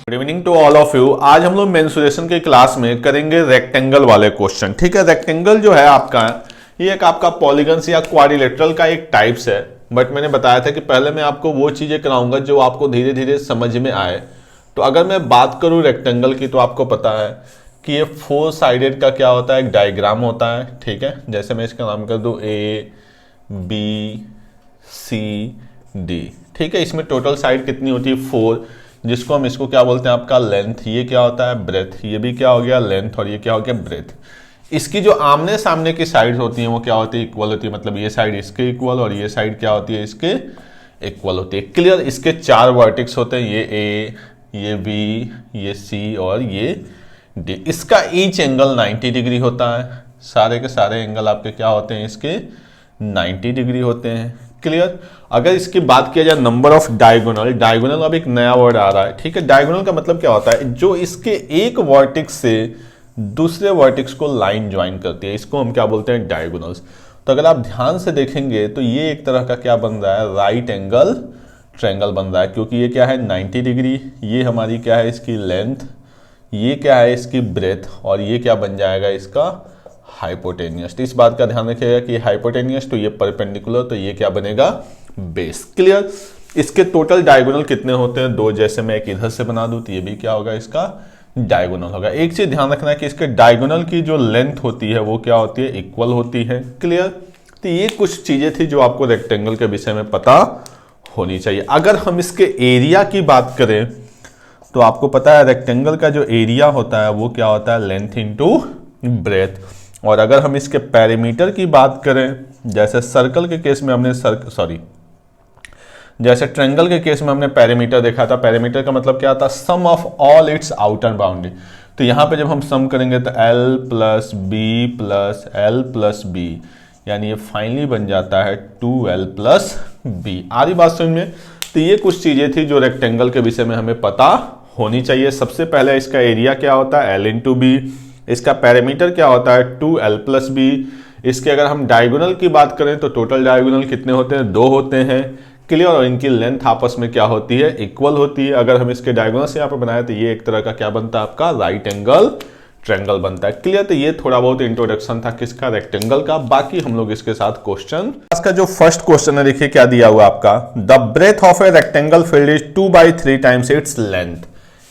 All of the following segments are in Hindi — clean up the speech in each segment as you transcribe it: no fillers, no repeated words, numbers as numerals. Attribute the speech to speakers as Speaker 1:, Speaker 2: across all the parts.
Speaker 1: Good evening to all of you. आज हम लोग मेंसुरेशन के क्लास में करेंगे रेक्टेंगल वाले क्वेश्चन। ठीक है, रेक्टेंगल जो है आपका, ये एक आपका पॉलीगन्स या क्वाड्रिलेटरल का एक टाइप्स है। बट मैंने बताया था कि पहले मैं आपको वो चीजें कराऊंगा जो आपको धीरे धीरे समझ में आए। तो अगर मैं बात करूं रेक्टेंगल की, तो आपको पता है कि ये 4 साइडेड का क्या होता है, एक डायग्राम होता है। ठीक है, जैसे मैं इसका नाम कर दूं ABCD। ठीक है, इसमें टोटल साइड कितनी होती है 4, जिसको हम इसको क्या बोलते हैं आपका लेंथ। ये क्या होता है ब्रेथ, ये भी क्या हो गया लेंथ, और ये क्या हो गया ब्रेथ। इसकी जो आमने सामने की साइड होती हैं वो क्या होती है इक्वल होती है, मतलब ये साइड इसके इक्वल और ये साइड क्या होती है इसके इक्वल होती है। क्लियर। इसके 4 वर्टेक्स होते हैं, ये A, ये B, ये C और ये D। इसका ईच एंगल 90 डिग्री होता है। सारे के सारे एंगल आपके क्या होते हैं इसके 90 डिग्री होते हैं। क्लियर। अगर इसकी बात किया जाए नंबर ऑफ डायगोनल, डायगोनल अब एक नया वर्ड आ रहा है। ठीक है, डायगोनल का मतलब क्या होता है, जो इसके एक वर्टेक्स से दूसरे वर्टेक्स को लाइन ज्वाइन करती है, इसको हम क्या बोलते हैं डायगोनल्स। तो अगर आप ध्यान से देखेंगे तो ये एक तरह का क्या बन रहा है, राइट एंगल ट्रायंगल बन रहा है, क्योंकि ये क्या है 90 डिग्री, ये हमारी क्या है इसकी लेंथ, ये क्या है इसकी ब्रेथ, और ये क्या बन जाएगा इसका हाइपोटेनियस। तो इस बात का ध्यान रखिएगा कि हाइपोटेनियस तो ये परपेंडिकुलर, तो ये क्या बनेगा बेस। क्लियर। इसके टोटल डायगोनल कितने होते हैं 2। जैसे मैं एक इधर से बना दूं तो ये भी क्या होगा इसका डायगोनल होगा। एक चीज ध्यान रखना है कि इसके डायगोनल की जो लेंथ होती है वो क्या होती है इक्वल होती है। क्लियर। तो ये कुछ चीजें थी जो आपको रेक्टेंगल के विषय में पता होनी चाहिए। अगर हम इसके एरिया की बात करें तो आपको पता है रेक्टेंगल का जो एरिया होता है वो क्या होता है लेंथ इंटू ब्रेथ। और अगर हम इसके पैरामीटर की बात करें, जैसे सर्कल के केस में हमने जैसे ट्रायंगल के केस में हमने पैरामीटर देखा था। पैरामीटर का मतलब क्या था, sum of all its outer boundary. तो यहां पे जब हम सम करेंगे तो L plus B plus L plus B, यानी ये फाइनली बन जाता है 2L प्लस बी। आ रही बात समझ में। तो ये कुछ चीजें थी जो रेक्टेंगल के विषय में हमें पता होनी चाहिए। सबसे पहले इसका एरिया क्या होता है L इंटू बी, इसका पैरामीटर क्या होता है 2L प्लस बी। इसके अगर हम डायगोनल की बात करें तो टोटल डायगोनल कितने होते हैं 2 होते हैं। क्लियर। और इनकी लेंथ आपस में क्या होती है इक्वल होती है। अगर हम इसके डायगोनल से यहाँ पर बनाए तो ये एक तरह का क्या बनता है आपका राइट एंगल ट्रायंगल बनता है। क्लियर। तो ये थोड़ा बहुत इंट्रोडक्शन था किसका रेक्टेंगल का। बाकी हम लोग इसके साथ क्वेश्चन, इसका जो फर्स्ट क्वेश्चन है देखिए क्या दिया हुआ आपका, the breadth of a rectangle field is 2/3 times its length.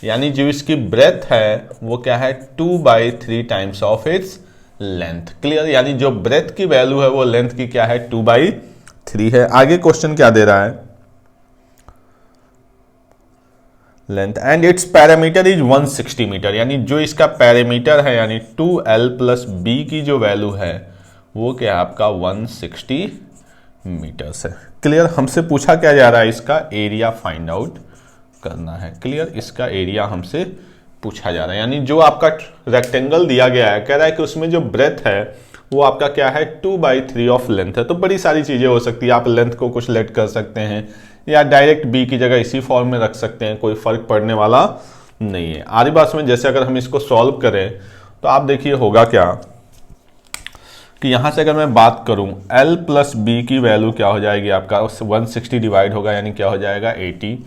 Speaker 1: यानी जो इसकी ब्रेथ है वो क्या है 2/3 times of its length. Clear. यानी जो ब्रेथ की वैल्यू है वो लेंथ की क्या है 2/3 है। आगे क्वेश्चन क्या दे रहा है, length and its parameter is 160 metre. यानी जो इसका पैरामीटर है यानी 2L प्लस बी की जो वैल्यू है वो क्या है आपका 160 मीटर्स है। क्लियर। हमसे पूछा क्या जा रहा है, इसका एरिया फाइंड आउट करना है। क्लियर। इसका एरिया हमसे पूछा जा रहा है। यानी जो आपका रेक्टेंगल दिया गया है, कह रहा है कि उसमें जो ब्रेथ है वो आपका क्या है 2/3 ऑफ लेंथ है। तो बड़ी सारी चीजें हो सकती है, आप लेंथ को कुछ लेट कर सकते हैं या डायरेक्ट बी की जगह इसी फॉर्म में रख सकते हैं, कोई फर्क पड़ने वाला नहीं है। आरी बात में जैसे अगर हम इसको सॉल्व करें तो आप देखिए होगा क्या कि यहां से अगर मैं बात करूं L प्लस बी की वैल्यू क्या हो जाएगी आपका 160 डिवाइड होगा, यानी क्या हो जाएगा 80।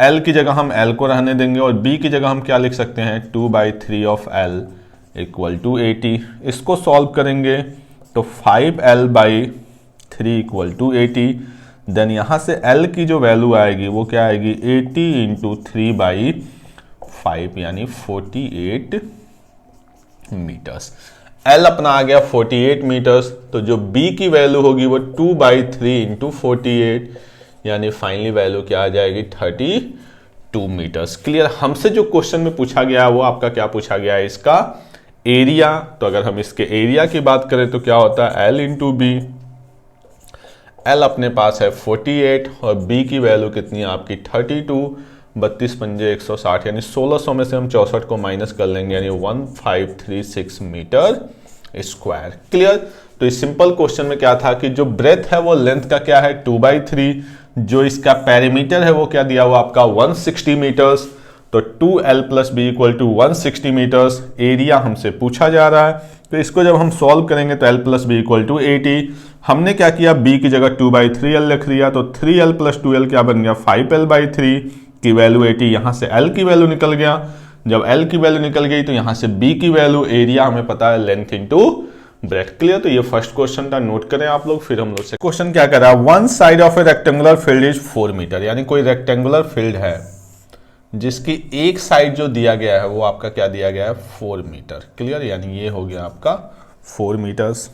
Speaker 1: L की जगह हम L को रहने देंगे और B की जगह हम क्या लिख सकते हैं 2/3 ऑफ L इक्वल टू 80। इसको सॉल्व करेंगे तो 5L/3 इक्वल टू 80। देन यहां से L की जो वैल्यू आएगी वो क्या आएगी 80 इंटू 3/5 यानी 48 मीटर्स। L अपना आ गया 48 मीटर्स। तो जो B की वैल्यू होगी वो 2/3 इंटू 48 यानी फाइनली वैल्यू क्या आ जाएगी 32 मीटर्स। क्लियर। हमसे जो क्वेश्चन में पूछा गया है वो आपका क्या पूछा गया है इसका एरिया। तो अगर हम इसके एरिया की बात करें तो क्या होता है L इंटू बी। L अपने पास है 48 और B की वैल्यू कितनी है आपकी 32। 32 पंजे 160 यानी 1600 में से हम 64 को माइनस कर लेंगे यानी 1536 मीटर स्क्वायर। क्लियर। तो इस सिंपल क्वेश्चन में क्या था कि जो ब्रेथ है वो लेंथ का क्या है 2/3, जो इसका पैरामीटर है वो क्या दिया हुआ आपका 160 मीटर्स। तो 2L plus B equal to 160 metres. Area हमसे पूछा जा रहा है तो इसको जब हम सॉल्व करेंगे तो L plus B equal to 80। हमने क्या किया B की जगह 2/3L लिख लिया तो 3L प्लस 2L क्या बन गया 5L/3। की वैल्यू 80, यहाँ से L की वैल्यू निकल गया, जब L की वैल्यू निकल गई तो यहाँ से B की वैल्यू, एरिया हमें पता है लेंथ इंटू ब्रेथ। क्लियर? तो ये फर्स्ट क्वेश्चन था, नोट करें आप लोग। फिर हम लोग से क्वेश्चन क्या कर रहा है, one side of a rectangular field is 4 metre, यानी कोई रेक्टेंगुलर फील्ड है जिसकी एक साइड जो दिया गया है वो आपका क्या दिया गया है, 4 मीटर। क्लियर? यानी ये हो गया आपका 4 मीटर्स।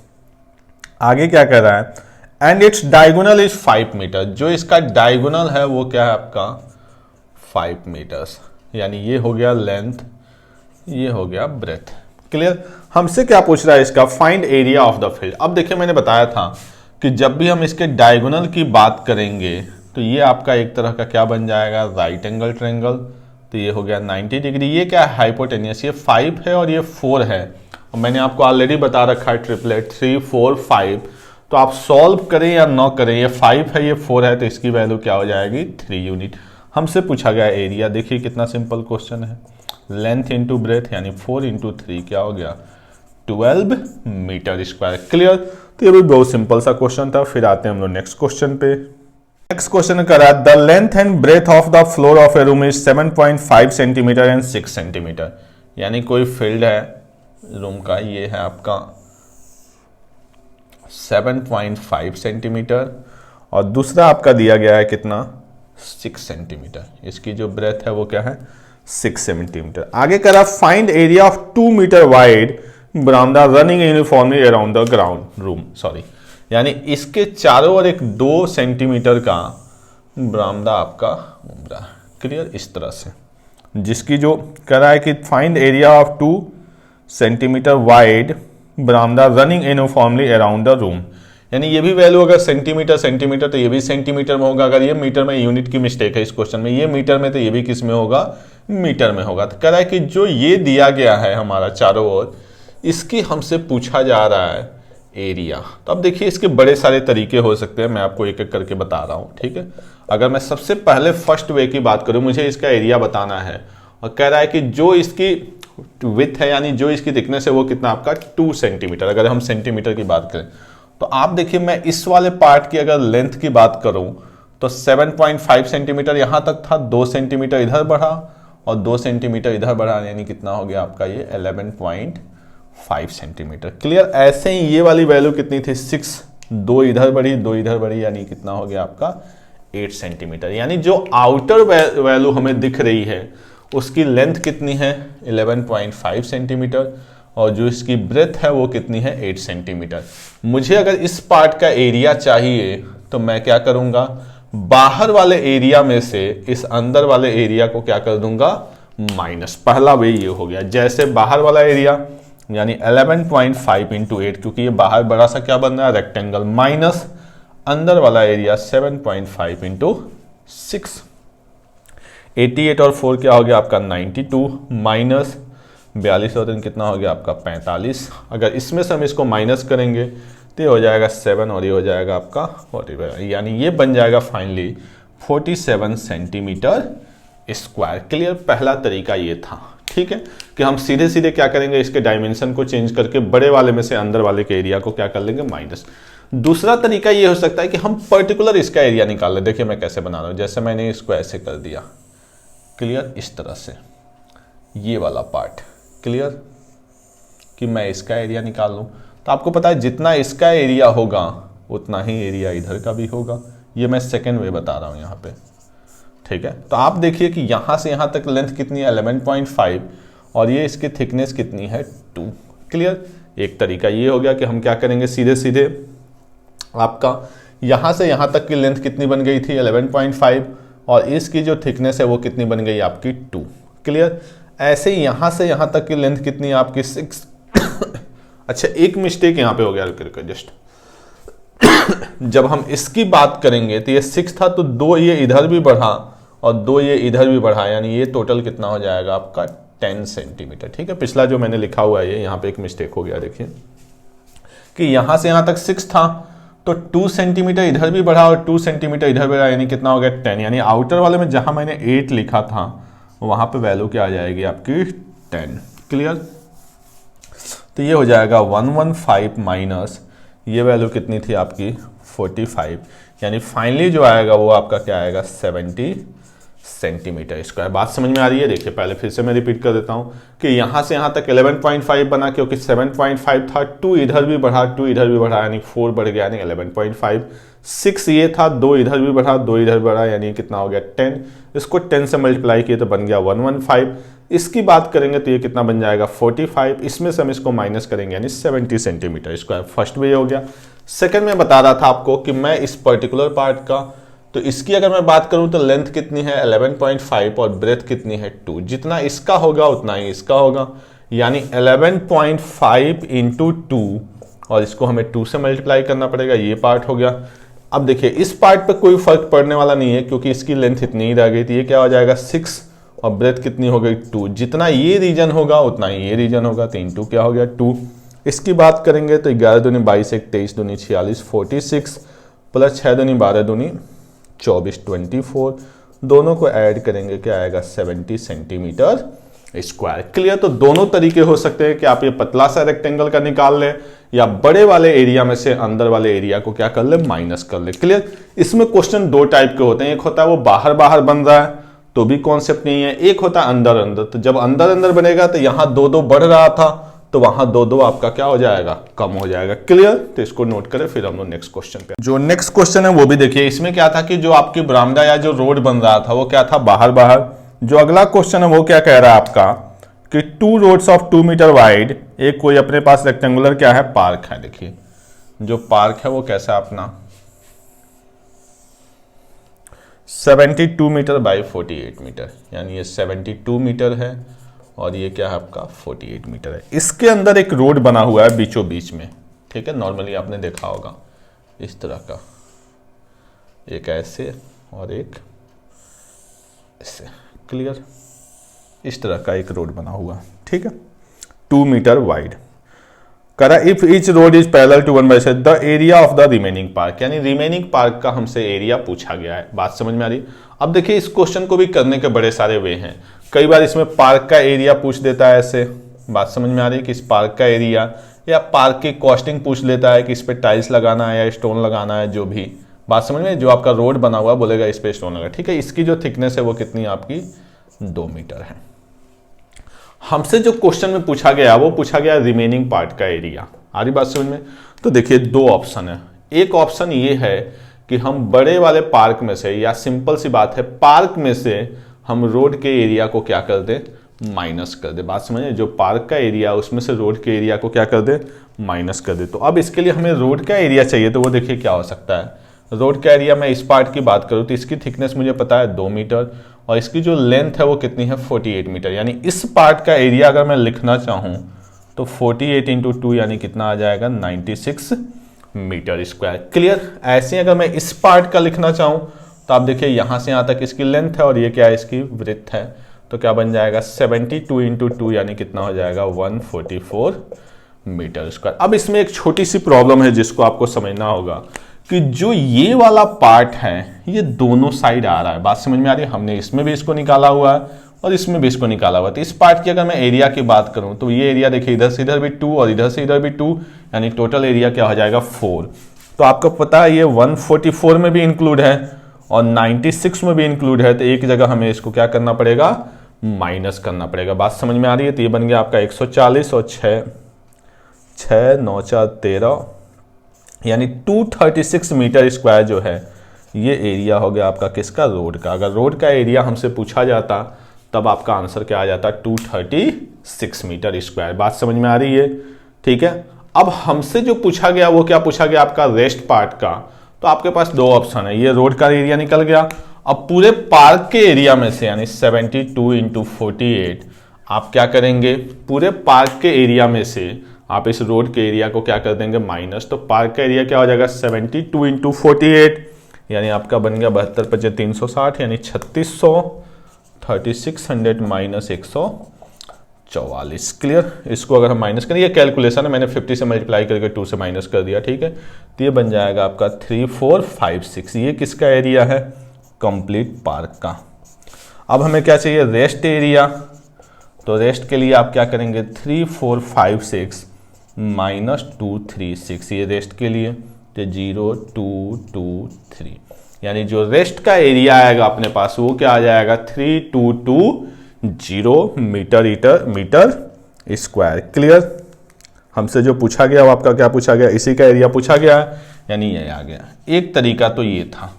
Speaker 1: आगे क्या कर रहा है, and its diagonal is 5 metre, जो इसका डायगोनल है वो क्या है आपका 5 मीटर्स, यानी ये हो गया लेंथ, ये हो गया ब्रेथ। क्लियर? हमसे क्या पूछ रहा है इसका, find area of the field. अब देखिए मैंने बताया था कि जब भी हम इसके डायगोनल की बात करेंगे तो ये आपका एक तरह का क्या बन जाएगा, राइट एंगल ट्रायंगल। तो ये हो गया 90 डिग्री। ये क्या है, हाइपोटेनियस, ये 5 है और ये 4 है। और मैंने आपको ऑलरेडी बता रखा है ट्रिपलेट 3 4 5, तो आप सॉल्व करें या ना करें, ये 5 है ये 4 है, तो इसकी वैल्यू क्या हो जाएगी 3 यूनिट। हमसे पूछा गया एरिया, देखिए कितना सिंपल क्वेश्चन है, लेंथ इंटू ब्रेथ, यानी 4 इंटू 3 क्या हो गया 12 मीटर स्क्वायर। क्लियर? तो ये भी बहुत सिंपल सा क्वेश्चन था। फिर आते हैं हम लोग नेक्स्ट क्वेश्चन पे। नेक्स्ट क्वेश्चन करा, the length and breadth of the floor of a room is 7.5 centimetre and 6 centimetre, यानी कोई फील्ड है रूम का, ये है आपका 7.5 सेंटीमीटर और दूसरा आपका दिया गया है कितना 6 सेंटीमीटर। इसकी जो ब्रेथ है वो क्या है 6 सेंटीमीटर। आगे करा, find area of 2 metre wide बरामदा running uniformly around the ground room, sorry, यानी इसके चारों ओर एक 2 सेंटीमीटर का बरामदा आपका घूम रहा है। क्लियर? इस तरह से, जिसकी जो कह रहा है कि find area of 2 centimetre wide बरामदा running uniformly around the room, यानी ये भी वैल्यू अगर सेंटीमीटर तो ये भी सेंटीमीटर में होगा। अगर ये मीटर में, यूनिट की मिस्टेक है इस क्वेश्चन में, ये मीटर में तो ये भी किस में होगा, मीटर में होगा। तो कह रहा है कि जो ये दिया गया है हमारा चारों ओर, इसकी हमसे पूछा जा रहा है एरिया। तो अब देखिए इसके बड़े सारे तरीके हो सकते हैं, मैं आपको एक एक करके बता रहा हूँ। ठीक है? अगर मैं सबसे पहले फर्स्ट वे की बात करूँ, मुझे इसका एरिया बताना है और कह रहा है कि जो इसकी विड्थ है यानी जो इसकी थिकनेस है वो कितना आपका 2 सेंटीमीटर। अगर हम सेंटीमीटर की बात करें तो आप देखिए, मैं इस वाले पार्ट की अगर लेंथ की बात करूं तो 7.5 सेंटीमीटर यहां तक था, 2 सेंटीमीटर इधर बढ़ा और 2 सेंटीमीटर इधर बढ़ा, यानी कितना हो गया आपका ये 11.5 सेंटीमीटर। क्लियर? ऐसे ही ये वाली वैल्यू कितनी थी 6, 2 इधर बढ़ी 2 इधर बढ़ी, यानी कितना हो गया आपका 8 सेंटीमीटर। यानी जो आउटर वैल्यू हमें दिख रही है उसकी लेंथ कितनी है 11.5 सेंटीमीटर और जो इसकी ब्रेथ है वो कितनी है 8 सेंटीमीटर। मुझे अगर इस पार्ट का एरिया चाहिए तो मैं क्या करूंगा, बाहर वाले एरिया में से इस अंदर वाले एरिया को क्या कर दूंगा माइनस। पहला वे ये हो गया, जैसे बाहर वाला एरिया यानी 11.5 इंटू 8, क्योंकि ये बाहर बड़ा सा क्या बन रहा है रेक्टेंगल, माइनस अंदर वाला एरिया 7.5 इंटू 6। 88 और 4 क्या हो गया आपका 92 माइनस 42 और 3 कितना हो गया आपका 45। अगर इसमें से हम इसको माइनस करेंगे तो ये हो जाएगा 7 और ये हो जाएगा आपका 45, यानी ये बन जाएगा फाइनली 47 सेंटीमीटर स्क्वायर। क्लियर? पहला तरीका ये था। ठीक है, कि हम सीधे सीधे क्या करेंगे, इसके डायमेंशन को चेंज करके बड़े वाले में से अंदर वाले के एरिया को क्या कर लेंगे माइनस। दूसरा तरीका ये हो सकता है कि हम पर्टिकुलर इसका एरिया निकाल लें। देखिए मैं कैसे बना रहा हूं, जैसे मैंने इसको ऐसे कर दिया, क्लियर, इस तरह से ये वाला पार्ट, क्लियर, कि मैं इसका एरिया निकाल लूं तो आपको पता है जितना इसका एरिया होगा उतना ही एरिया इधर का भी होगा। ये मैं सेकेंड वे बता रहा हूं यहाँ पे। ठीक है, तो आप देखिए कि यहां से यहां तक लेंथ कितनी है 11.5 और ये इसकी थिकनेस कितनी है 2। क्लियर? एक तरीका ये हो गया कि हम क्या करेंगे, सीधे सीधे आपका यहां से यहां तक की लेंथ कितनी बन गई थी 11.5 और इसकी जो थिकनेस है वो कितनी बन गई आपकी 2। क्लियर? ऐसे ही यहां से यहां तक की लेंथ कितनी है आपकी 6। अच्छा, एक मिस्टेक यहां पे हो गया जस्ट जब हम इसकी बात करेंगे तो ये 6 था तो 2 ये इधर भी बढ़ा और 2 ये इधर भी बढ़ा, यानी ये टोटल कितना हो जाएगा आपका 10 सेंटीमीटर। ठीक है, पिछला जो मैंने लिखा हुआ है यहाँ पे एक मिस्टेक हो गया, देखिए कि यहां से यहां तक 6 था तो 2 सेंटीमीटर इधर भी बढ़ा और 2 सेंटीमीटर इधर बढ़ा, यानी कितना हो गया 10। यानी आउटर वाले में जहां मैंने 8 लिखा था वहां पे वैल्यू क्या आ जाएगी आपकी 10। क्लियर? तो ये हो जाएगा 115 माइनस ये वैल्यू कितनी थी आपकी 45, यानी फाइनली जो आएगा वो आपका क्या आएगा 70 सेंटीमीटर स्क्वायर। बात समझ में आ रही है? देखिए पहले फिर से मैं रिपीट कर देता हूँ कि यहाँ से यहाँ तक 11.5 बना, क्योंकि 7.5 था, 2 इधर भी बढ़ा, 2 इधर भी बढ़ा, यानी 4 बढ़ गया, यानी 11.5। 6 ये था, 2 इधर भी बढ़ा, 2 इधर बढ़ा, यानी कितना हो गया 10। इसको 10 से मल्टीप्लाई किए तो बन गया 115। इसकी बात करेंगे तो ये कितना बन जाएगा 45। इसमें से हम इसको माइनस करेंगे यानी 70 सेंटीमीटर स्क्वायर। फर्स्ट में ये हो गया। सेकंड में बता रहा था आपको कि मैं इस पर्टिकुलर पार्ट का, तो इसकी अगर मैं बात करूं तो लेंथ कितनी है 11.5 और ब्रेथ कितनी है 2। जितना इसका होगा उतना ही इसका होगा, यानी 11.5 इंटू 2, और इसको हमें 2 से मल्टीप्लाई करना पड़ेगा। ये पार्ट हो गया। अब देखिए इस पार्ट पे कोई फर्क पड़ने वाला नहीं है क्योंकि इसकी लेंथ इतनी ही रह गई थी। ये क्या हो जाएगा 6 और ब्रेथ कितनी हो गई 2। जितना ये रीजन होगा उतना ही ये रीजन होगा, तो इंटू क्या हो गया 2। इसकी बात करेंगे तो 11 दूनी 22, 1 23 दूनी 46, 46 प्लस 6 दूनी 12 दूनी 24, 24। दोनों को ऐड करेंगे क्या आएगा 70 सेंटीमीटर स्क्वायर। क्लियर? तो दोनों तरीके हो सकते हैं कि आप ये पतला सा रेक्टेंगल का निकाल लें या बड़े वाले एरिया में से अंदर वाले एरिया को क्या कर ले माइनस कर ले। क्लियर? इसमें क्वेश्चन 2 टाइप के होते हैं। एक होता है वो बाहर बाहर बन रहा है तो भी कॉन्सेप्ट नहीं है, एक होता है अंदर अंदर। तो जब अंदर अंदर बनेगा तो यहां 2-2 बढ़ रहा था तो वहां 2-2 आपका क्या हो जाएगा कम हो जाएगा। क्लियर? तो इसको नोट करें, फिर हम लोग नेक्स्ट क्वेश्चन पे। जो नेक्स्ट क्वेश्चन है वो भी देखिए। इसमें क्या था कि जो आपकी बरामदा या जो रोड बन रहा था वो क्या था बाहर बाहर। जो अगला क्वेश्चन है वो क्या कह रहा है आपका कि 2 रोड्स ऑफ 2 मीटर वाइड, एक कोई अपने पास रेक्टेंगुलर क्या है पार्क है। देखिए जो पार्क है वो कैसा अपना 72 मीटर बाई 48 मीटर, यानी ये 72 मीटर है और ये क्या है आपका 48 मीटर है। इसके अंदर एक रोड बना हुआ है बीचों बीच में, ठीक है। नॉर्मली आपने देखा होगा इस तरह का, एक ऐसे और एक ऐसे। क्लियर? इस तरह का एक रोड बना हुआ, ठीक है, 2 मीटर वाइड। करा if each road is parallel to 1/6 the area of the remaining park, यानी रिमेनिंग पार्क का हमसे एरिया पूछा गया है। बात समझ में आ रही? अब देखिए इस क्वेश्चन को भी करने के बड़े सारे वे हैं। कई बार इसमें पार्क का एरिया पूछ देता है ऐसे, बात समझ में आ रही है कि इस पार्क का एरिया, या पार्क की कॉस्टिंग पूछ लेता है कि इस पे टाइल्स लगाना है या स्टोन लगाना है, जो भी। बात समझ में? जो आपका रोड बना हुआ बोलेगा इस पे स्टोन लगा, ठीक है। इसकी जो थिकनेस है वो कितनी आपकी 2 मीटर है। हमसे जो क्वेश्चन में पूछा गया वो पूछा गया रिमेनिंग पार्ट का एरिया। आ रही बात समझ में? तो देखिए 2 ऑप्शन है। एक ऑप्शन ये है कि हम बड़े वाले पार्क में से, या सिंपल सी बात है पार्क में से हम रोड के एरिया को क्या कर दे माइनस कर दे। बात समझिए? जो पार्क का एरिया उसमें से रोड के एरिया को क्या कर दे माइनस कर दे। तो अब इसके लिए हमें रोड का एरिया चाहिए, तो वो देखिए क्या हो सकता है। रोड का एरिया मैं इस पार्ट की बात करूँ तो इसकी थिकनेस मुझे पता है 2 मीटर और इसकी जो लेंथ है वो कितनी है 48 मीटर। यानी इस पार्ट का एरिया अगर मैं लिखना चाहूँ तो 48 इंटू 2 यानी कितना आ जाएगा 96 मीटर स्क्वायर। क्लियर? ऐसे अगर मैं इस पार्ट का लिखना चाहूँ तो आप देखिए यहाँ से यहाँ तक इसकी लेंथ है और ये क्या है इसकी ब्रेथ है, तो क्या बन जाएगा 72 इंटू 2 यानी कितना हो जाएगा 144 मीटर स्क्वायर। अब इसमें एक छोटी सी प्रॉब्लम है जिसको आपको समझना होगा कि जो ये वाला पार्ट है ये दोनों साइड आ रहा है। बात समझ में आ रही है? हमने इसमें भी इसको निकाला हुआ है और इसमें भी इसको निकाला हुआ है। तो इस पार्ट की अगर मैं एरिया की बात करूं तो ये एरिया देखिए इधर से इधर भी 2 और इधर से इधर भी 2, यानी टोटल एरिया क्या हो जाएगा 4। तो आपको पता है ये 144 में भी इंक्लूड है और 96 में भी इंक्लूड है, तो एक जगह हमें इसको क्या करना पड़ेगा माइनस करना पड़ेगा। बात समझ में आ रही है? तो ये बन गया आपका 140 और 6 9 4 13, यानी 236 मीटर स्क्वायर जो है ये एरिया हो गया आपका किसका रोड का। अगर रोड का एरिया हमसे पूछा जाता तब आपका आंसर क्या आ जाता 236 मीटर स्क्वायर। बात समझ में आ रही है? ठीक है। अब हमसे जो पूछा गया वो क्या पूछा गया आपका रेस्ट पार्ट का। तो आपके पास 2 ऑप्शन है, ये रोड का एरिया निकल गया। अब पूरे पार्क के एरिया में से यानी 72 इंटू 48 आप क्या करेंगे, पूरे पार्क के एरिया में से आप इस रोड के एरिया को क्या कर देंगे माइनस। तो पार्क का एरिया क्या हो जाएगा 72 इंटू 48 यानी आपका बन गया 72 × 360 यानी 3600, 3600 माइनस 144। क्लियर? इसको अगर हम माइनस करें, ये कैलकुलेशन है, मैंने 50 से मल्टीप्लाई करके 2 से माइनस कर दिया, ठीक है। तो ये बन जाएगा आपका 3456। ये किसका एरिया है कंप्लीट पार्क का। अब हमें क्या चाहिए रेस्ट एरिया। तो रेस्ट के लिए आप क्या करेंगे 3456 माइनस 236, ये रेस्ट के लिए तो 0223। यानी जो रेस्ट का एरिया आएगा अपने पास वो क्या आ जाएगा 3220 मीटर स्क्वायर। क्लियर। हमसे जो पूछा गया वो आपका क्या पूछा गया, इसी का एरिया पूछा गया, यानी ये आ गया। एक तरीका तो ये था।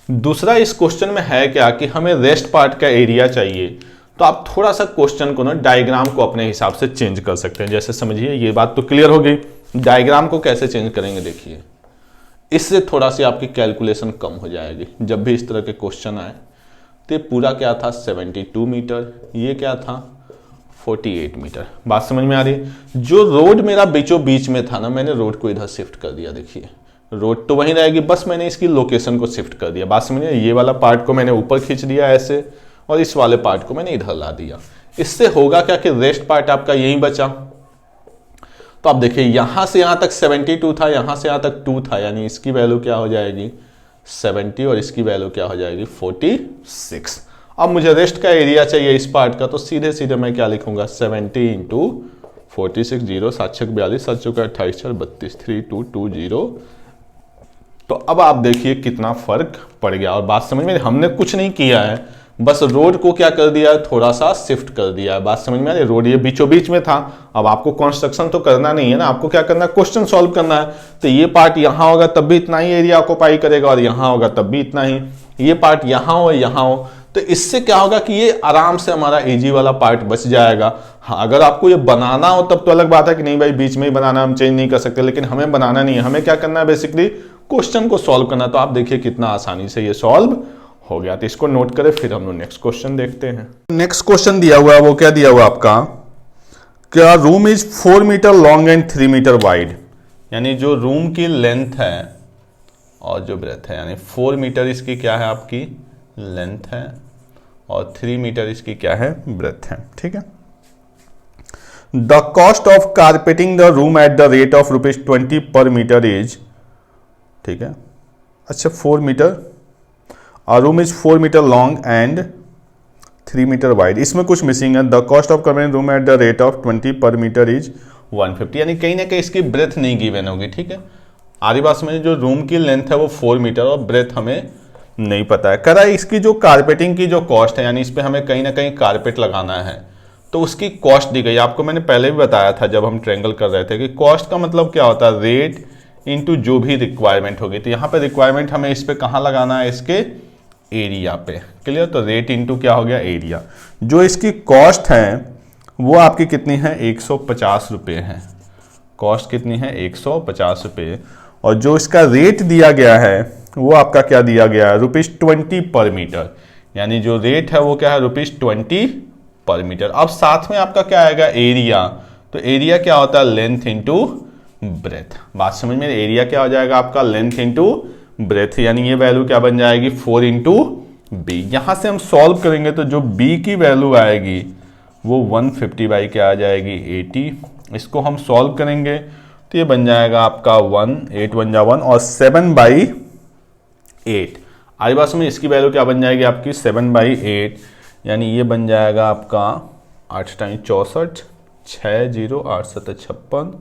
Speaker 1: दूसरा इस क्वेश्चन में है क्या कि हमें रेस्ट पार्ट का एरिया चाहिए, तो आप थोड़ा सा क्वेश्चन को ना डायग्राम को अपने हिसाब से चेंज कर सकते हैं। जैसे समझिए ये बात तो क्लियर हो गई, डायग्राम को कैसे चेंज करेंगे देखिए, इससे थोड़ा सी आपकी कैलकुलेशन कम हो जाएगी जब भी इस तरह के क्वेश्चन आए। तो पूरा क्या था 72 मीटर, ये क्या था 48 मीटर। बात समझ में आ रही है। जो रोड मेरा बीचों बीच में था ना, मैंने रोड को इधर शिफ्ट कर दिया। देखिए रोड तो वहीं रहेगी, बस मैंने इसकी लोकेशन को शिफ्ट कर दिया। बात समझिए, ये वाला पार्ट को मैंने ऊपर खींच दिया ऐसे, और इस वाले पार्ट को मैंने इधर ला दिया। इससे होगा क्या कि रेस्ट पार्ट आपका यहीं बचा। तो आप देखिए यहां से यहां तक 72 था, यहां से यहां तक 2 था, यानी इसकी वैल्यू क्या हो जाएगी 70 और इसकी वैल्यू क्या हो जाएगी 46। अब मुझे रेस्ट का एरिया चाहिए इस पार्ट का, तो सीधे सीधे मैं क्या लिखूंगा 70 इंटू 46, 0 7 6 42 7 चौका 28 4 32 3220। तो अब आप देखिए कितना फर्क पड़ गया। और बात समझ में, हमने कुछ नहीं किया है, बस रोड को क्या कर दिया है थोड़ा सा शिफ्ट कर दिया है। बात समझ में आ रही है। रोड ये बीचों बीच में था, अब आपको कंस्ट्रक्शन तो करना नहीं है ना, आपको क्या करना है क्वेश्चन सॉल्व करना है। तो ये पार्ट यहां होगा तब भी इतना ही एरिया ऑक्यूपाई करेगा, और यहां होगा तब भी इतना ही। ये पार्ट यहां हो यहां हो, तो इससे क्या होगा कि ये आराम से हमारा इजी वाला पार्ट बच जाएगा। हाँ, अगर आपको ये बनाना हो तब तो अलग बात है कि नहीं भाई बीच में ही बनाना, हम चेंज नहीं कर सकते, लेकिन हमें बनाना नहीं है। हमें क्या करना है बेसिकली क्वेश्चन को सॉल्व करना। तो आप देखिए कितना आसानी से ये सॉल्व हो गया। तो इसको नोट करें, फिर हम लोग नेक्स्ट क्वेश्चन देखते हैं। नेक्स्ट क्वेश्चन दिया हुआ है, वो क्या दिया हुआ आपका, क्या room is 4 metre long and 3 metre wide. यानी जो रूम की लेंथ है और जो ब्रेथ है, यानी 4 मीटर इसकी क्या है आपकी लेंथ है, और 3 मीटर इसकी क्या है ब्रेथ है। ठीक है। The cost of carpeting the room at the rate of ₹20 per metre is, ठीक है, अच्छा 4 metre, room is 4 metre long and 3 metre wide. इसमें कुछ मिसिंग है। The cost of carpeting room at the rate of 20 per metre is 150, यानी कहीं ना कहीं इसकी ब्रेथ नहीं गिवन होगी। ठीक है। आरी बात में जो रूम की लेंथ है वो 4 मीटर और ब्रेथ हमें नहीं पता है। करा इसकी जो कारपेटिंग की जो कॉस्ट है, यानी इस पर हमें कहीं ना कहीं कारपेट लगाना है, तो उसकी कॉस्ट दी गई। आपको मैंने पहले भी बताया था जब हम ट्रायंगल कर रहे थे कि कॉस्ट का मतलब क्या होता है रेट इनटू जो भी रिक्वायरमेंट होगी। तो यहाँ पे रिक्वायरमेंट हमें इस पे कहाँ लगाना है, इसके एरिया पे। क्लियर। तो रेट इनटू क्या हो गया एरिया। जो इसकी कॉस्ट है वो आपकी कितनी है 150 रुपये है। कॉस्ट कितनी है 150 रुपये, और जो इसका रेट दिया गया है वो आपका क्या दिया गया है ₹20 पर मीटर। यानी जो रेट है वो क्या है ₹20 पर मीटर। अब साथ में आपका क्या आएगा एरिया। तो एरिया क्या होता है लेंथ इंटू ब्रेथ। बात समझ में, एरिया क्या हो जाएगा आपका लेंथ इंटू ब्रेथ, यानी ये वैल्यू क्या बन जाएगी 4 इंटू बी। यहां से हम सॉल्व करेंगे तो जो बी की वैल्यू आएगी वो 150 बाई क्या आ जाएगी 80। इसको हम सॉल्व करेंगे तो ये बन जाएगा आपका 1 8 1 जा 1 और 7/8। आई बात में इसकी वैल्यू क्या बन जाएगी आपकी 7/8, यानी ये बन जाएगा आपका 8 टाइम 64 6 0 8 7 56,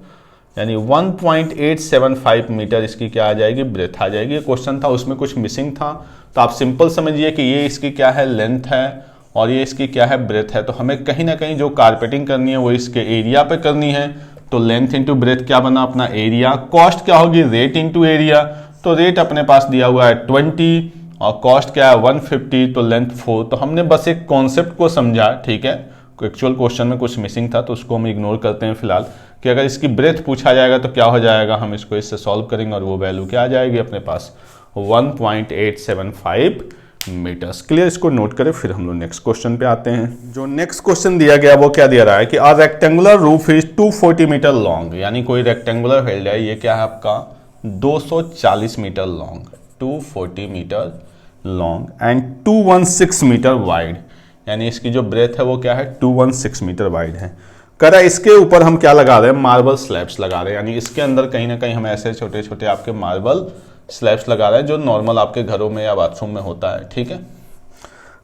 Speaker 1: यानी 1.875 मीटर इसकी क्या आ जाएगी ब्रेथ आ जाएगी। ये क्वेश्चन था उसमें कुछ मिसिंग था, तो आप सिंपल समझिए कि ये इसकी क्या है लेंथ है और ये इसकी क्या है ब्रेथ है। तो हमें कहीं ना कहीं जो कारपेटिंग करनी है वो इसके एरिया पे करनी है। तो लेंथ इंटू ब्रेथ क्या बना अपना एरिया। कॉस्ट क्या होगी रेट इंटू एरिया। तो रेट अपने पास दिया हुआ है 20 और कॉस्ट क्या है 150, तो लेंथ 4। तो हमने बस एक कॉन्सेप्ट को समझा। ठीक है। एक्चुअल क्वेश्चन में कुछ मिसिंग था तो उसको हम इग्नोर करते हैं फिलहाल, कि अगर इसकी ब्रेथ पूछा जाएगा तो क्या हो जाएगा, हम इसको इससे सॉल्व करेंगे और वो वैल्यू क्या आ जाएगी अपने पास 1.875 मीटर्स। क्लियर। इसको नोट करें, फिर हम लोग नेक्स्ट क्वेश्चन पे आते हैं। जो नेक्स्ट क्वेश्चन दिया गया वो क्या दिया रहा है कि a rectangular roof is 240 metre long, यानी कोई रेक्टेंगुलर फील्ड है, ये क्या है आपका 240 metre long, 240 metre long and 216 metre wide, यानी इसकी जो ब्रेथ है वो क्या है 216 मीटर वाइड है। करा इसके ऊपर हम क्या लगा रहे हैं मार्बल स्लैब्स लगा रहे हैं, यानी इसके अंदर कहीं ना कहीं हम ऐसे छोटे छोटे आपके मार्बल स्लैब्स लगा रहे हैं जो नॉर्मल आपके घरों में या बाथरूम में होता है। ठीक है।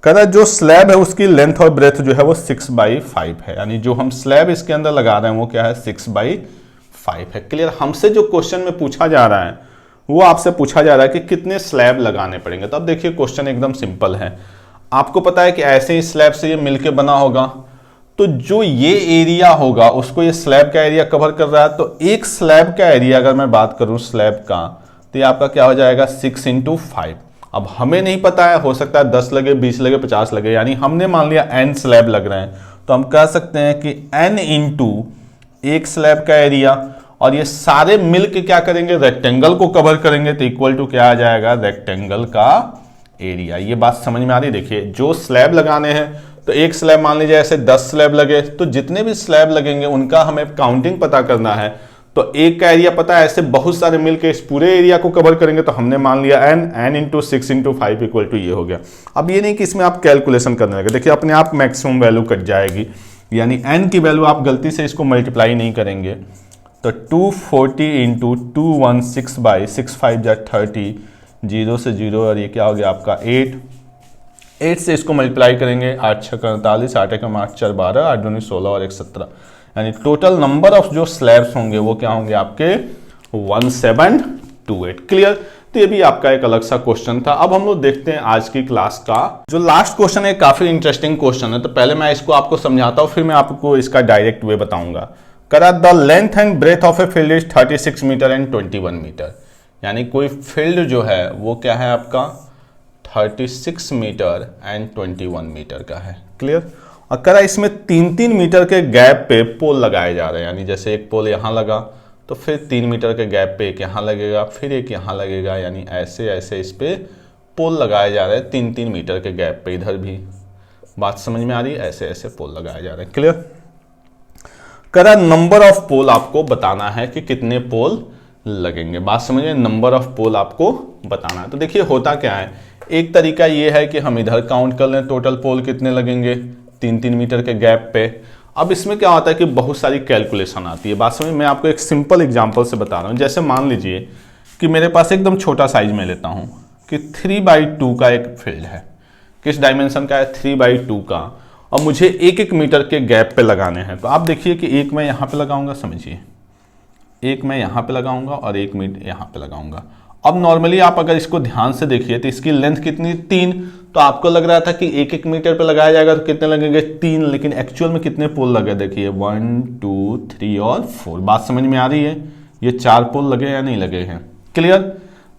Speaker 1: कहता है जो स्लैब है उसकी लेंथ और ब्रेथ जो है वो 6/5 है, यानी जो हम स्लैब इसके अंदर लगा रहे हैं वो क्या है 6/5 है। क्लियर। हमसे जो क्वेश्चन में पूछा जा रहा है वो आपसे पूछा जा रहा है कि कितने स्लैब लगाने पड़ेंगे। तो अब देखिए क्वेश्चन एकदम सिंपल है, आपको पता है कि ऐसे ही स्लैब से ये मिलके बना होगा, तो जो ये एरिया होगा उसको ये स्लैब का एरिया कवर कर रहा है। तो एक स्लैब का एरिया अगर मैं बात करूं स्लैब का, तो ये आपका क्या हो जाएगा 6 × 5। अब हमें नहीं पता है, हो सकता है 10 लगे, 20 लगे, 50 लगे, यानी हमने मान लिया n स्लैब लग रहे हैं, तो हम कह सकते हैं कि n × एक स्लैब का एरिया, और ये सारे मिलके क्या करेंगे, रेक्टेंगल को कवर करेंगे, तो इक्वल टू क्या आ जाएगा, रेक्टेंगल का एरिया। ये बात समझ में आ रही है। देखिए जो स्लैब लगाने हैं, तो एक स्लैब मान लीजिए ऐसे 10 स्लैब लगे, तो जितने भी स्लैब लगेंगे उनका हमें काउंटिंग पता करना है। तो एक का एरिया पता है, ऐसे बहुत सारे मिलके इस पूरे एरिया को कवर करेंगे, तो हमने मान लिया n × 6 × 5 इक्वल टू ये हो गया। अब ये नहीं कि इसमें आप कैलकुलेशन करने लगे, देखिए अपने आप मैक्सिमम वैल्यू कट जाएगी, यानी n की वैल्यू आप गलती से इसको मल्टीप्लाई नहीं करेंगे। तो 240 × 216 6 5 जा 30, 0 से 0, और ये क्या हो गया आपका 8 से इसको मल्टीप्लाई करेंगे, 8 × 6 = 48, 8 × 1 = 8 × 4 = 12, 8 × 2 = 16 और 1 = 17, यानी टोटल नंबर ऑफ जो स्लैब्स होंगे वो क्या होंगे आपके 1728। क्लियर। तो ये भी आपका एक अलग सा क्वेश्चन था। अब हम लोग देखते हैं आज की क्लास का जो लास्ट क्वेश्चन है, काफी इंटरेस्टिंग क्वेश्चन है। तो पहले मैं इसको आपको समझाता हूं, फिर मैं आपको इसका डायरेक्ट वे बताऊंगा। करा the length and breadth of a field is 36 metre and 21 metre, यानी कोई फील्ड जो है वो क्या है आपका 36 मीटर एंड 21 मीटर का है। क्लियर। और करा इसमें 3-3 मीटर के गैप पे पोल लगाए जा रहे हैं, यानी जैसे एक पोल यहां लगा तो फिर 3 मीटर के गैप पे एक यहां लगेगा, फिर एक यहां लगेगा, यानी ऐसे ऐसे इस पे पोल लगाए जा रहे हैं 3-3 मीटर के गैप पे। इधर भी बात समझ में आ रही है, ऐसे ऐसे पोल लगाए जा रहे हैं। क्लियर। करा नंबर ऑफ पोल आपको बताना है कि कितने पोल लगेंगे। बात समझिए, नंबर ऑफ पोल आपको बताना है। तो देखिए होता क्या है, एक तरीका ये है कि हम इधर काउंट कर लें टोटल पोल कितने लगेंगे 3-3 मीटर के गैप पे। अब इसमें क्या होता है कि बहुत सारी कैलकुलेशन आती है। बात समझ, मैं आपको एक सिंपल एग्जांपल से बता रहा हूँ। जैसे मान लीजिए कि मेरे पास एकदम छोटा साइज में लेता हूँ कि 3/2 का एक फील्ड है। किस डायमेंशन का है 3/2 का, और मुझे 1-1 मीटर के गैप पे लगाने हैं। तो आप देखिए कि एक मैं यहाँ पे लगाऊंगा, समझिए एक मैं यहाँ पे लगाऊंगा और 1 मीटर यहाँ पे लगाऊंगा। अब नॉर्मली आप अगर इसको ध्यान से देखिए तो इसकी लेंथ कितनी 3, तो आपको लग रहा था कि 1-1 मीटर पे लगाया जाएगा तो कितने लगेंगे 3, लेकिन एक्चुअल में कितने पोल लगे देखिए 1 2 3 और 4। बात समझ में आ रही है, ये 4 पोल लगे या नहीं लगे हैं। क्लियर।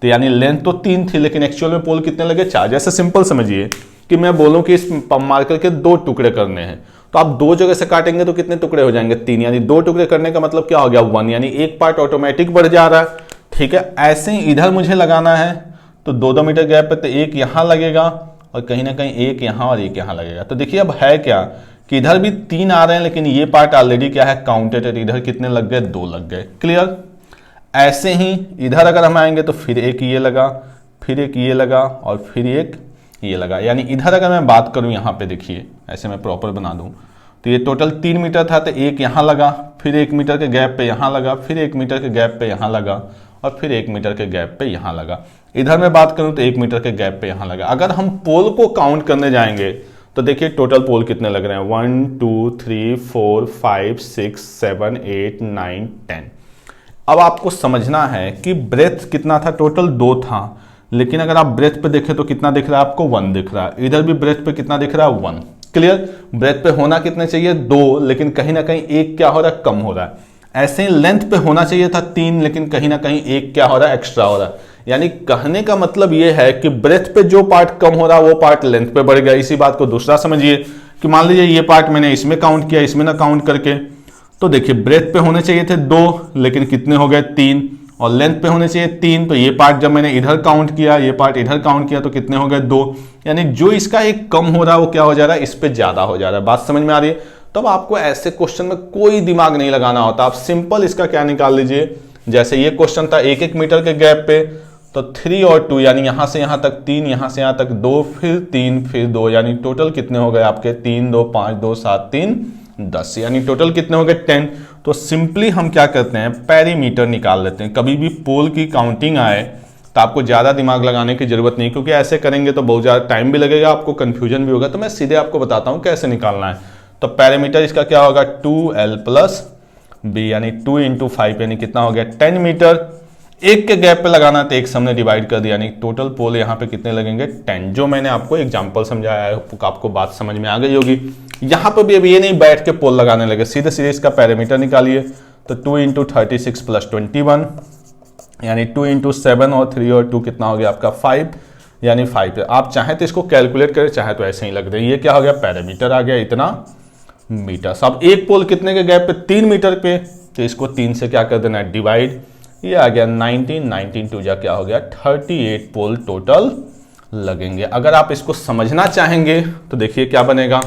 Speaker 1: तो यानी लेंथ तो 3 थी लेकिन एक्चुअल में पोल कितने लगे 4। जैसे सिंपल समझिए कि मैं बोलूं कि इस मार्कर के 2 टुकड़े करने हैं, तो आप 2 जगह से काटेंगे तो कितने टुकड़े हो जाएंगे 3, यानी 2 टुकड़े करने का मतलब क्या हो गया 1, यानी एक पार्ट ऑटोमेटिक बढ़ जा रहा है। ठीक है। ऐसे ही इधर मुझे लगाना है तो 2-2 मीटर गैप पे, तो एक यहां लगेगा और कहीं ना कहीं एक यहां और एक यहां लगेगा। तो देखिए अब है क्या कि इधर भी 3 आ रहे हैं लेकिन ये पार्ट ऑलरेडी क्या है काउंटेड, इधर कितने लग गए 2 लग गए। क्लियर। ऐसे ही इधर अगर हम आएंगे तो फिर एक ये लगा, फिर एक ये लगा और फिर एक ये लगा, यानी इधर अगर मैं बात करूं यहाँ पे देखिए ऐसे मैं प्रॉपर बना दूं तो ये टोटल 3 मीटर था, तो एक यहाँ लगा, फिर 1 मीटर के गैप पे यहाँ लगा, फिर 1 मीटर के गैप पे यहाँ लगा और फिर 1 मीटर के गैप पे यहाँ लगा। इधर मैं बात करूं तो 1 मीटर के गैप पे यहाँ लगा। अगर हम पोल को काउंट करने जाएंगे तो देखिए टोटल पोल कितने लग रहे हैं 1 2 3 4 5 6 7 8 9 10। अब आपको समझना है कि ब्रेथ कितना था, टोटल 2 था, लेकिन अगर आप ब्रेथ पे देखें तो कितना दिख रहा है आपको 1 दिख रहा है। इधर भी ब्रेथ पे कितना दिख रहा है 1। क्लियर। ब्रेथ पे होना कितने चाहिए 2, लेकिन कहीं ना कहीं एक क्या हो रहा है कम हो रहा है। ऐसे ही लेंथ पे होना चाहिए था 3, लेकिन कहीं ना कहीं एक क्या हो रहा है एक्स्ट्रा हो रहा है। यानी कहने का मतलब ये है कि ब्रेथ पे जो पार्ट कम हो रहा है वो पार्ट लेंथ पे बढ़ गया। इसी बात को दूसरा समझिए कि मान लीजिए ये पार्ट मैंने इसमें काउंट किया, इसमें ना काउंट करके, तो देखिए ब्रेथ पे होने चाहिए थे 2 लेकिन कितने हो गए 3, और लेंथ पे होने चाहिए 3, तो ये पार्ट जब मैंने इधर काउंट किया, ये पार्ट इधर काउंट किया तो कितने हो गए 2, यानी जो इसका एक कम हो रहा है वो क्या हो जा रहा है इस पे ज्यादा हो जा रहा है। बात समझ में आ रही है। तो अब आपको ऐसे क्वेश्चन में कोई दिमाग नहीं लगाना होता, आप सिंपल इसका क्या निकाल लीजिए। जैसे ये क्वेश्चन था 1-1 मीटर के गैप पे, तो 3 और 2 यानी यहां से यहां तक 3, यहां से यहां तक 2, फिर 3 फिर 2, यानी टोटल कितने हो गए आपके 3 2 5 2 7 3 10, यानी टोटल कितने हो गए 10। तो सिंपली हम क्या करते हैं पेरीमीटर निकाल लेते हैं। कभी भी पोल की काउंटिंग आए तो आपको ज़्यादा दिमाग लगाने की जरूरत नहीं, क्योंकि ऐसे करेंगे तो बहुत ज़्यादा टाइम भी लगेगा, आपको कंफ्यूजन भी होगा। तो मैं सीधे आपको बताता हूँ कैसे निकालना है। तो पेरीमीटर इसका क्या होगा 2l + b, यानी 2 × 5 यानी कितना हो गया 10 मीटर। एक के गैप पे लगाना तो एक हमने डिवाइड कर दिया, यानी टोटल पोल यहाँ पे कितने लगेंगे 10। जो मैंने आपको एग्जांपल समझाया है आपको बात समझ में आ गई होगी। यहाँ पे भी अब ये नहीं बैठ के पोल लगाने लगे, सीधे सीधे इसका पैरामीटर निकालिए। तो 2 × 36 + 21 यानी 2 × 7 और 3 और 2 कितना हो गया आपका 5, यानी 5। आप चाहे तो इसको कैलकुलेट करें, चाहे तो ऐसे ही लग रहे। ये क्या हो गया, पैरामीटर आ गया इतना मीटर। अब एक पोल कितने के गैप पे 3 मीटर पे, तो इसको 3 से क्या कर देना है डिवाइड। ये आ गया 19 2 जा क्या हो गया 38 पोल टोटल लगेंगे। अगर आप इसको समझना चाहेंगे तो देखिए क्या बनेगा।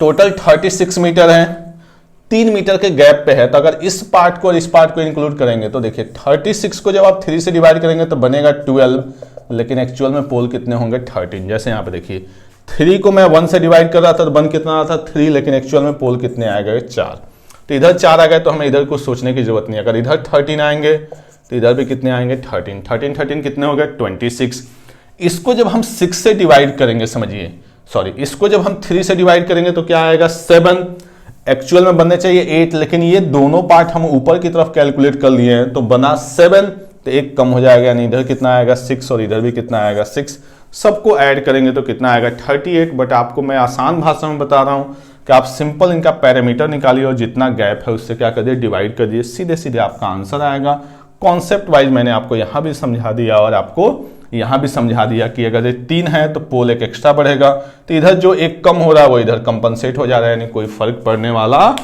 Speaker 1: टोटल 36 मीटर है, 3 मीटर के गैप पे है, तो अगर इस पार्ट को और इस पार्ट को इंक्लूड करेंगे तो देखिए 36 को जब आप 3 से डिवाइड करेंगे तो बनेगा 12, लेकिन एक्चुअल में पोल कितने होंगे 13। जैसे यहाँ पे देखिए 3 को मैं 1 से डिवाइड कर रहा था तो बन कितना आ रहा था 3, लेकिन एक्चुअल में पोल कितने आ गए 4। तो इधर 4 आ गए तो हमें इधर कुछ सोचने की जरूरत नहीं है। अगर इधर 13 आएंगे तो इधर भी कितने आएंगे 13 13 कितने हो गए 26। इसको जब हम 6 से डिवाइड करेंगे, समझिए सॉरी, इसको जब हम 3 से डिवाइड करेंगे तो क्या आएगा 7। एक्चुअल में बनने चाहिए 8, लेकिन ये दोनों पार्ट हम ऊपर की तरफ कैलकुलेट कर लिए हैं तो बना 7, तो एक कम हो जाएगा, यानी इधर कितना आएगा 6 और इधर भी कितना आएगा 6। सबको ऐड करेंगे तो कितना आएगा 38। बट आपको मैं आसान भाषा में बता रहा हूं कि आप सिंपल इनका पैरामीटर निकालिए और जितना गैप है उससे क्या कर दिए डिवाइड कर दिए, सीधे सीधे आपका आंसर आएगा। कॉन्सेप्ट वाइज मैंने आपको यहां भी समझा दिया और आपको यहां भी समझा दिया कि अगर ये 3 है तो पोल एक एक्स्ट्रा बढ़ेगा, तो इधर जो एक कम हो रहा है वो इधर कंपनसेट हो जा रहा है, यानी कोई फर्क पड़ने वाला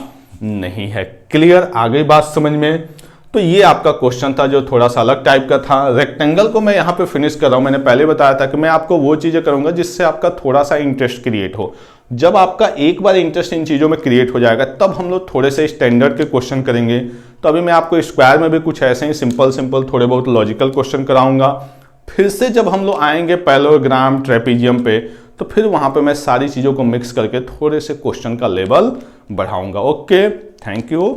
Speaker 1: नहीं है। क्लियर, आ गई बात समझ में। तो ये आपका क्वेश्चन था जो थोड़ा सा अलग टाइप का था। रेक्टेंगल को मैं यहाँ पे फिनिश कर रहा हूँ। मैंने पहले बताया था कि मैं आपको वो चीजें करूंगा जिससे आपका थोड़ा सा इंटरेस्ट क्रिएट हो। जब आपका एक बार इंटरेस्ट इन चीजों में क्रिएट हो जाएगा तब हम लोग थोड़े से स्टैंडर्ड के क्वेश्चन करेंगे। तो अभी मैं आपको स्क्वायर में भी कुछ ऐसे ही सिंपल थोड़े बहुत लॉजिकल क्वेश्चन कराऊंगा। फिर से जब हम लोग आएंगे पैरेललोग्राम ट्रेपीजियम पे तो फिर वहां पे मैं सारी चीजों को मिक्स करके थोड़े से क्वेश्चन का लेवल बढ़ाऊंगा। Okay, thank you.